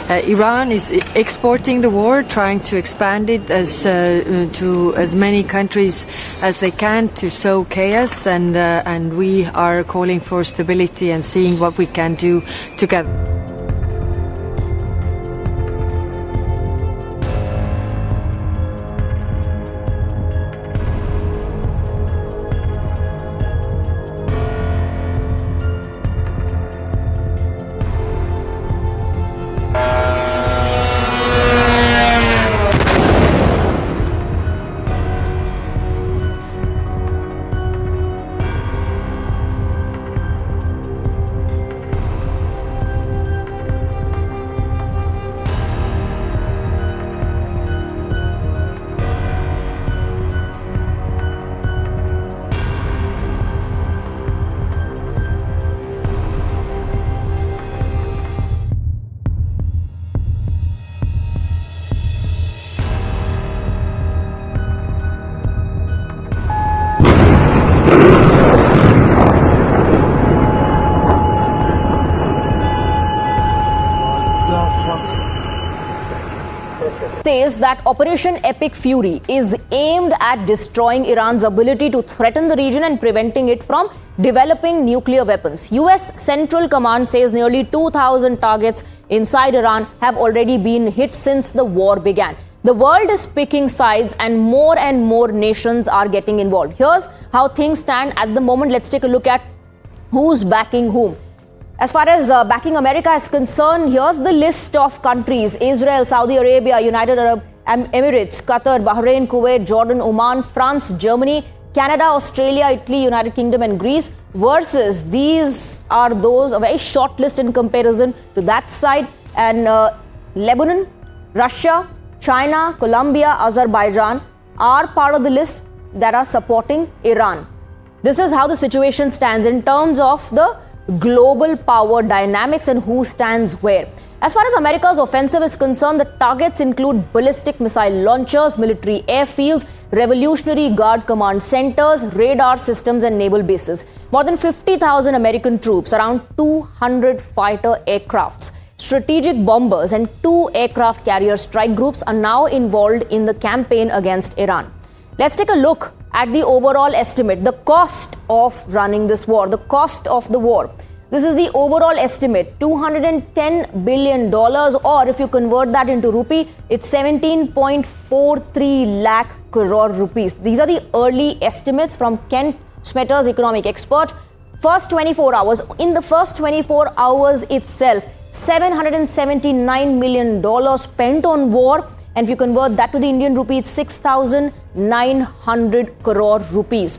Iran is exporting the war, trying to expand it to as many countries as they can to sow chaos, and we are calling for stability and seeing what we can do together. Says that Operation Epic Fury is aimed at destroying Iran's ability to threaten the region and preventing it from developing nuclear weapons. US Central Command says nearly 2,000 targets inside Iran have already been hit since the war began. The world is picking sides and more nations are getting involved. Here's how things stand at the moment. Let's take a look at who's backing whom. As far as backing America is concerned, here's the list of countries: Israel, Saudi Arabia, United Arab Emirates, Qatar, Bahrain, Kuwait, Jordan, Oman, France, Germany, Canada, Australia, Italy, United Kingdom and Greece. Versus, these are those, a very short list in comparison to that side. And Lebanon, Russia, China, Colombia, Azerbaijan are part of the list that are supporting Iran. This is how the situation stands in terms of the global power dynamics and who stands where. As far as America's offensive is concerned, the targets include ballistic missile launchers, military airfields, Revolutionary Guard command centers, radar systems and naval bases. More than 50,000 American troops, around 200 fighter aircrafts, strategic bombers and 2 aircraft carrier strike groups are now involved in the campaign against Iran. Let's take a look at the overall estimate, the cost of running this war, the cost of the war. This is the overall estimate, $210 billion, or if you convert that into rupee, it's 17.43 lakh crore rupees. These are the early estimates from Ken Smetter's economic expert. First 24 hours, in the first 24 hours itself, $779 million spent on war. And if you convert that to the Indian rupee, it's 6,900 crore rupees.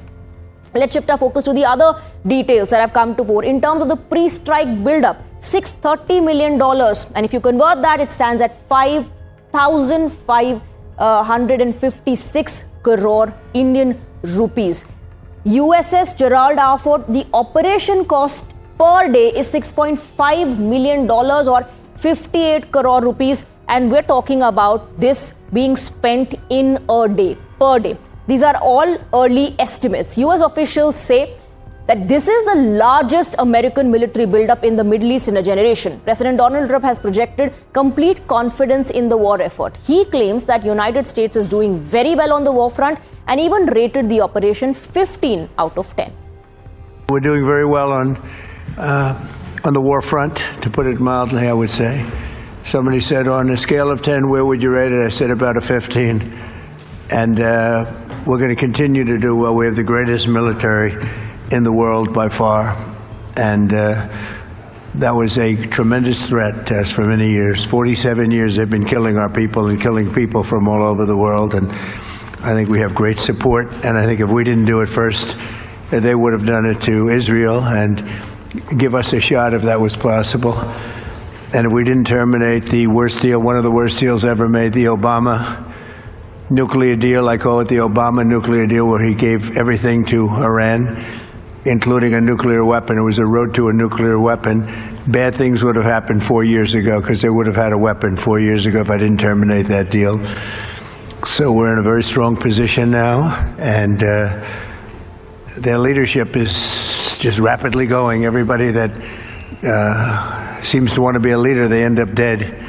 Let's shift our focus to the other details that have come to fore. In terms of the pre-strike build-up, $630 million. And if you convert that, it stands at 5,556 crore Indian rupees. USS Gerald R. Ford, the operation cost per day is $6.5 million or 58 crore rupees. And we're talking about this being spent in a day, per day. These are all early estimates. US officials say that this is the largest American military buildup in the Middle East in a generation. President Donald Trump has projected complete confidence in the war effort. He claims that United States is doing very well on the war front and even rated the operation 15 out of 10. We're doing very well on the war front, to put it mildly, I would say. Somebody said, on a scale of 10, where would you rate it? I said about a 15. And we're going to continue to do well. We have the greatest military in the world by far. And that was a tremendous threat to us for many years. 47 years they've been killing our people and killing people from all over the world. And I think we have great support. And I think if we didn't do it first, they would have done it to Israel and give us a shot if that was possible. And if we didn't terminate the worst deal, one of the worst deals ever made, the Obama nuclear deal, I call it the Obama nuclear deal, where he gave everything to Iran, including a nuclear weapon. It was a road to a nuclear weapon. Bad things would have happened 4 years ago because they would have had a weapon 4 years ago if I didn't terminate that deal. So we're in a very strong position now, and their leadership is just rapidly going. Everybody that seems to want to be a leader, they end up dead.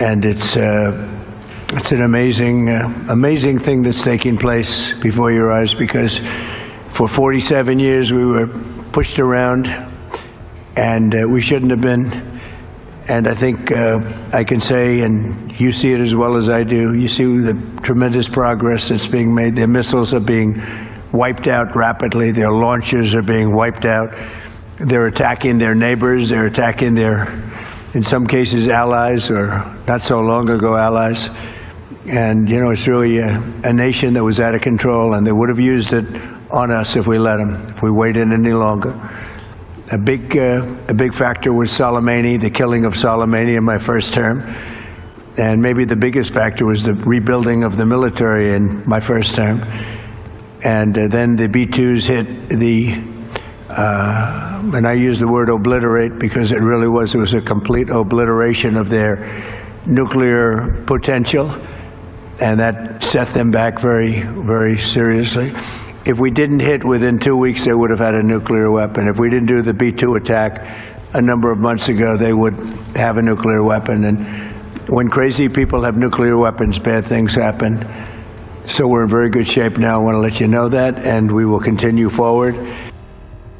And it's an amazing thing that's taking place before your eyes, because for 47 years we were pushed around, and we shouldn't have been. And I think I can say, and you see it as well as I do, you see the tremendous progress that's being made. Their missiles are being wiped out rapidly. Their launchers are being wiped out. They're attacking their neighbors. They're attacking their, in some cases, allies, or not so long ago, allies. And, you know, it's really a nation that was out of control, and they would have used it on us if we let them, if we waited any longer. A big factor was Soleimani, the killing of Soleimani in my first term. And maybe the biggest factor was the rebuilding of the military in my first term. And then the B-2s hit the, and I use the word obliterate because it really was a complete obliteration of their nuclear potential. And that set them back very, very seriously. If we didn't hit within 2 weeks, they would have had a nuclear weapon. If we didn't do the B-2 attack a number of months ago, they would have a nuclear weapon. And when crazy people have nuclear weapons, bad things happen. So we're in very good shape now. I want to let you know that, and we will continue forward.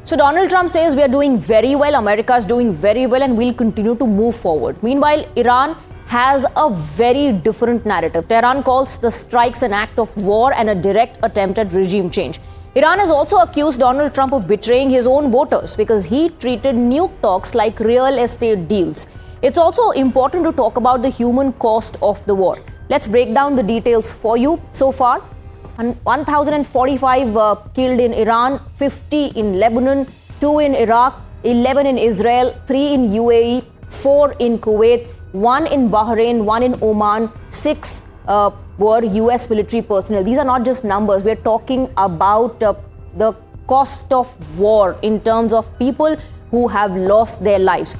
So Donald Trump says we are doing very well, America is doing very well, and we'll continue to move forward. Meanwhile, Iran has a very different narrative. Tehran calls the strikes an act of war and a direct attempt at regime change. Iran has also accused Donald Trump of betraying his own voters because he treated nuke talks like real estate deals. It's also important to talk about the human cost of the war. Let's break down the details for you. So far, 1,045 killed in Iran, 50 in Lebanon, 2 in Iraq, 11 in Israel, 3 in UAE, 4 in Kuwait, 1 in Bahrain, 1 in Oman, 6 were US military personnel. These are not just numbers. We're talking about the cost of war in terms of people who have lost their lives.